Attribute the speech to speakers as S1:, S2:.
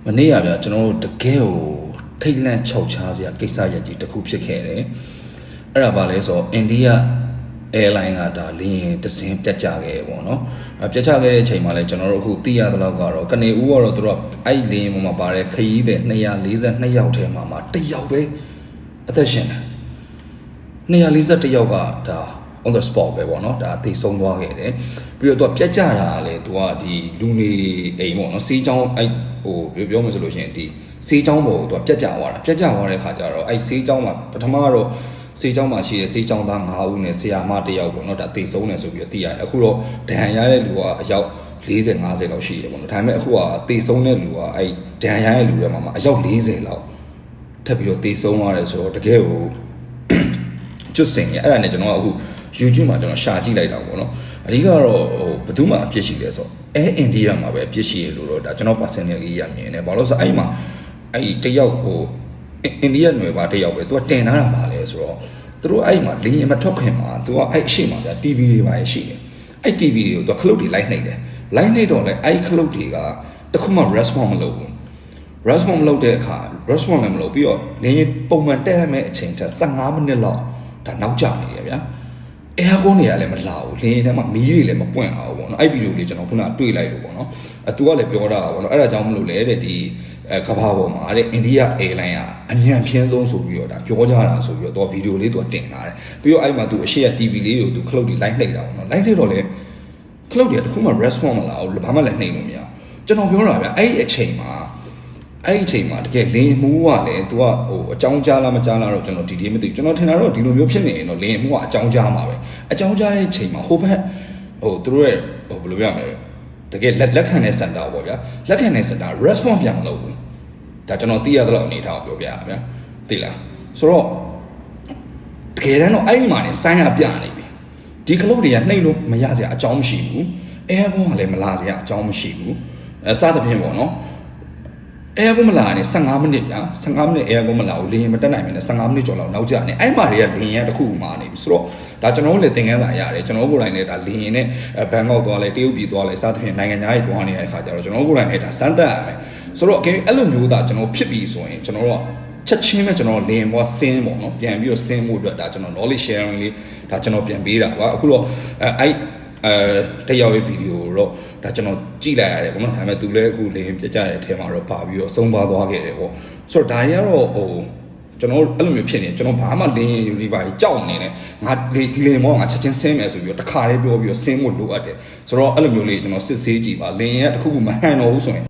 S1: မနေ့ကဗျာကျွန်တော်တို့တကယ်ကိုထိတ်လန့်ခြောက်ခြားစရာကိစ္စရပ်ကြီးတစ်ခုဖြစ်ခဲ့တယ်အဲ့ဒါပါလဲဆိုအိန္ဒိယ airline ကဒါလင်းတစင်းပြတ်ကျခဲ့ပေါ့နော်ပြတ်ကျခဲ့တဲ့အချိန်မှာလဲကျွန်တော်တို့အခုသိရသလောက်ကတော့ကနေဦးကတော့သူတို့အဲ့လင်းပေါ်မှာပါတဲ့ခရီးသည်242ယောက်ထဲမှာတစ်ယောက်ပဲအသက်ရှင်တယ်241ယောက်ကဒါ on the spot ပဲပေါ့နော်ဒါအသေးဆုံးသွားခဲ့တယ်ပြီးတော့သူကပြတ်ကျတာလေသူကဒီလူနေအိမ်ပေါ့နော်စီးချောင်းအဲ့ဟိုပြောမှဆိုလို့ရှိရင်ဒီစီးချောင်းပေါ်သူကပြတ်ကျသွားတဲ့ခါကျတော့အဲ့စီးချောင်းမှာပထမတော့စေးချောင်းမှာရှိတဲ့စေးချောင်းသား9ဦးနဲ့ဆရာမ1ယောက်ပေါ့နော်ဒါတေဆုံးတယ်ဆိုပြီးတော့သိရတယ်အခုတော့ဒဏ်ရာရတဲ့လူကအယောက်40 50လောက်ရှိရပေါ့နော်ဒါပေမဲ့အခုကတေဆုံးတဲ့လူကအဲ့ဒဏ်ရာရတဲ့လူတွေမှာအယောက်40လောက်ထပ်ပြီးတော့တေဆုံးသွားတယ်ဆိုတော့တကယ်ကိုကျွတ်စင်ရအဲ့ဒါနဲ့ကျွန်တော်ကအခု YouTube မှာကျွန်တော်ရှာကြည့်လိုက်တာပေါ့နော်အဓိကတော့ဟိုဘယ်သူမှအပြစ်ရှိလဲဆိုတော့အိန္ဒိယမှာပဲအပြစ်ရှိရလို့တော့ဒါကျွန်တော် personally ရမြင်တယ်ဘာလို့ဆိုအဲ့မှာအဲ့တယောက်ကိုအိန္ဒိယနယ်ပါတယောက်ပဲသူကတင်ထားတာပါလဲဆိုတော့သူတို့အဲ့မှာလင်းရင်မထွက်ခင်မှာသူကအဲ့အရှိမှာဗျာ TV တွေပါရှိတယ်အဲ့ TV တွေကိုသူကခလုတ်တွေလိုက်နှိပ်တယ်လိုက်နှိပ်တော့လေအဲ့ခလုတ်တွေကတခုမှ response မလုပ်ဘူး response မလုပ်တဲ့အခါ response လည်းမလုပ်ပြီးတော့လင်းရင်ပုံမှန်တက်ရမယ့်အချိန်ထက်15မိနစ်လောက်ဒါနောက်ကျနေရဗျာaircon တွေကလည်းမလာဘူးလင်းရင်ထဲမှာမီးတွေလည်းမပွင့်အောင်ပေါ့နော်အဲ့ဗီဒီယိုလေးကျွန်တော်ခုနကတွေ့လိုက်လို့ပေါ့နော်သူကလည်းပြောတာပေါ့နော်အဲ့ဒါကြောင့်မလို့လေတဲ့ဒီကဘာပေါ်မှာတဲ့အိန္ဒိယ airline ကအညံဖြင်းဆုံးဆိုပြီးတော့ဒါပြောကြတာဆိုပြီးတော့ဗီဒီယိုလေးသူတင်လာတယ်ပြီးတော့အဲ့မှာသူအရှိရ TV လေးကိုသူခလုတ်တွေလိုက်နှိပ်တာပေါ့နော်လိုက်နှိပ်တော့လေခလုတ်တွေတခုမှ response မလာဘူးဘာမှလည်းနှိပ်လို့မရဘူးကျွန်တော်ပြောတာဗျအဲ့ဒီအချိန်မှာတကယ်လင်းမှုကလည်းသူကဟိုအကြောင်းကြားလားမကြားလားတော့ကျွန်တော်ဒီမသိဘူးကျွန်တော်ထင်တာတော့ဒီလိုမျိုးဖြစ်နေရင်တော့လင်းမှုကအကြောင်းကြားမှာပဲအကြောင်းကြားတဲ့အချိန်မှာဟိုဘက်ဟိုသူတို့ရဲ့ဟိုဘယ်လိုပြောရမလဲတကယ်လက်ခံတဲ့စင်တာပေါ့ဗျာလက်ခံတဲ့စင်တာ response ပြန်မလုပ်ဘူးဒါကျွန်တော်သိရသလောက်အနေထားကိုပြောပြရဗျာသိလားဆိုတော့တကယ်တမ်းတော့အဲ့ဒီမှာနေဆိုင်းရပြနေပြီဒီခလုတ်တွေကနှိပ်လို့မရစရာအကြောင်းမရှိဘူး aircon ကလည်းမလာစရာအကြောင်းမရှိဘူးစသဖြင့်ပေါ့နော်aircon မလာနဲ့15မိနစ်ဗျာ15မိနစ် aircon မလာဘူးလင်းရင်မတက်နိုင်မနဲ့15မိနစ်ကျော်လောက်နောက်ကျနေအဲ့မှာတွေကလင်းရင်တစ်ခုမှနေပြီဆိုတော့ဒါကျွန်တော်တို့လည်းသင်ခန်းစာရတယ်ကျွန်တော်တို့ကိုယ်တိုင်လည်းဒါလင်းရင်နဲ့ဘန်ကောက်သွားလဲတရုတ်ပြည်သွားလဲစသဖြင့်နိုင်ငံခြားတွေသွားနေတဲ့အခါကျတော့ကျွန်တော်တို့ကိုယ်တိုင်လည်းဒါစမ်းသပ်ရမယ်ဆိုတော့အဲ့လိုမျိုးသားကျွန်တော်ဖြစ်ပြီဆိုရင်ကျွန်တော်တို့ချက်ချင်းပဲကျွန်တော်လင်းပေါ်ဆင်းပေါ့နော်ပြန်ပြီးတော့ဆင်းဖို့အတွက်ဒါကျွန်တော် knowledge sharing လေးဒါကျွန်တော်ပြန်ပေးတာပါအခုတော့အဲ့တယောက်ရဲ့ဗီဒီယိုတော့ဒါကျွန်တော်ကြည့်လိုက်ရတယ်ပေါ့နော်ဒါပေမဲ့သူလည်းအခုလင်းပြကြတဲ့အထဲမှာတော့ပါပြီးတော့ဆုံးပါသွားခဲ့တယ်ပေါ့ဆိုတော့ဒါတွေကတော့ဟိုကျွန်တော်အဲ့လိုမျိုးဖြစ်နေကျွန်တော်ဘာမှလင်းယူဒီပါကြောက်နေတယ်ငါဒီလင်းမောငါချက်ချင်းဆင်းမယ်ဆိုပြီးတော့တခါလေးပြောပြီးတော့ဆင်းဖို့လိုအပ်တယ်ဆိုတော့အဲ့လိုမျိုးလေးကျွန်တော်စစ်ဆေးကြည့်ပါလင်းရဲ့တခုခုမဟန်တော့ဘူးဆိုရင်